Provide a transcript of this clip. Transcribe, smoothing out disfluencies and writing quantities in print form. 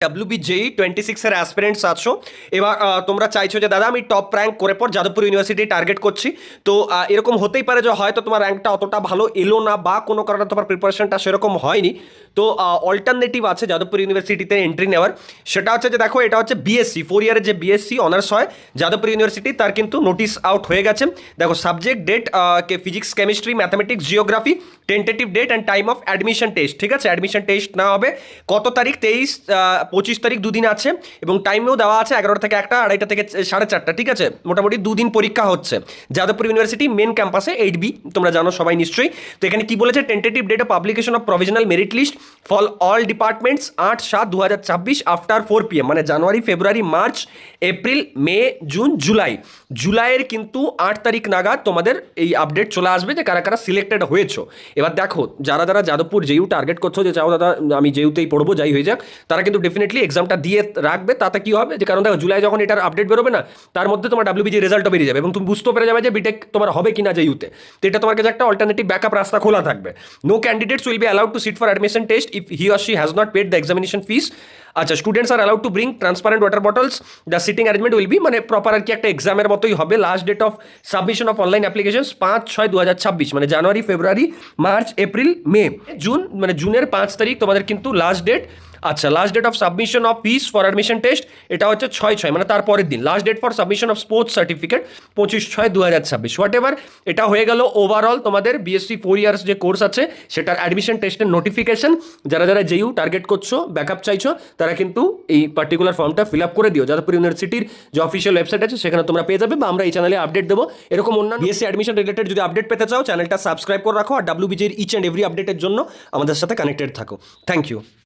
WBJEE 26 এর aspirants আছো। এবার তোমরা চাইছো যে দাদা আমি টপ র্যাঙ্ক করে পর যাদবপুর ইউনিভার্সিটি টার্গেট করছি। তো এরকম হতেই পারে যে হয়তো তোমার র্যাঙ্কটা অতটা ভালো এলো না বা কোনো কারণে তোমার প্রিপারেশনটা সেরকম হয়নি। তো অল্টারনেটিভ আছে যাদবপুর ইউনিভার্সিটিতে এন্ট্রি নেওয়ার। সেটা হচ্ছে যে দেখো, এটা হচ্ছে বিএসসি 4 ইয়ারের যে বিএসসি অনার্স হয় যাদবপুর ইউনিভার্সিটি, তার কিন্তু নোটিস আউট হয়ে গেছে। দেখো subject date physics chemistry mathematics geography, tentative date and time of admission test. ঠিক আছে, অ্যাডমিশন টেস্ট না হবে কত তারিখ, 23-25 তারিখ, দুদিন আছে এবং টাইমেও দেওয়া আছে 11টা থেকে 1টা, 2:30 থেকে 4:30। ঠিক আছে, মোটামুটি দুদিন পরীক্ষা হচ্ছে যাদবপুর ইউনিভার্সিটি মেন ক্যাম্পাসে 8B, তোমরা জানো সবাই নিশ্চয়ই। তো এখানে কি বলেছে, tentative date of publication of provisional merit list for all departments 8/7/2024 after 4 PM, মানে জানুয়ারি ফেব্রুয়ারি মার্চ এপ্রিল মে জুন জুলাই। জুলাইয়ের কিন্তু 8 তারিখ নাগাদ তোমাদের এই আপডেট চলে আসবে যে কারা কারা সিলেক্টেড হয়েছো। এবার দেখো, যারা যারা যাদবপুর জেইউ টার্গেট করছো যে চাও দাদা আমি জেইউতেই পড়বো যাই হয়ে যাক, তারা কিন্তু ডেফিনেটলি এক্সামটা দিয়ে রাখবে। তাতে কি হবে, যে কারণ দেখো জুলাই যখন এটার আপডেট বেরোবে না, তার মধ্যে তোমার WBG রেজাল্টও বেরিয়ে যাবে এবং তুমি বুঝতে পেরে যাবে যে বিটেক তোমার হবে কিনা জেইউতে। তো এটা তোমার কাছে একটা অল্টারনেটিভ ব্যাকআপ রাস্তা খোলা থাকবে। No candidates will be allowed to sit for admission test if he or she has not paid the examination fees. আচ্ছা, students are allowed to bring transparent water bottles. The seating arrangement will be, মানে proper আর কি একটা এক্সামের মতোই হবে। Last date of submission of online applications 5/6/2026, মানে জানুয়ারি ফেব্রুয়ারি মার্চ এপ্রিল মে জুন, মানে জুনের 5 তারিখ তোমাদের কিন্তু লাস্ট ডেট। আচ্ছা, last date of submission of fees for admission test এটা হচ্ছে 6/6, মানে তারপরের দিন। Last date for submission of sports certificate 25/6/2026। Whatever, এটা হয়ে গেল ওভারঅল তোমাদের বিএসসি 4 ইয়ার্স যে কোর্স আছে সেটার অ্যাডমিশন টেস্টের নোটিফিকেশন। যারা যারা জেইউ টার্গেট করছো, ব্যাকআপ চাইছো, তারা কিন্তু এই পার্টিকুলার ফর্মটা ফিল আপ করে দিও। যাদবপুর ইউনিভার্সিটির যে অফিসিয়াল ওয়েবসাইট আছে সেখানে তোমরা পেয়ে যাবে, বা আমরা এই চ্যানেলে আপডেট দেবো। এরকম অন্যান্য বিএসসি অ্যাডমিশন রিলেটেড যদি আপডেট পেতে চাও, চ্যানেলটা সাবস্ক্রাইব করে রাখো আর WBJEE ইচ অ্যান্ড এভরি আপডেটের জন্য আমাদের সাথে কানেক্টেড থাকো। Thank you.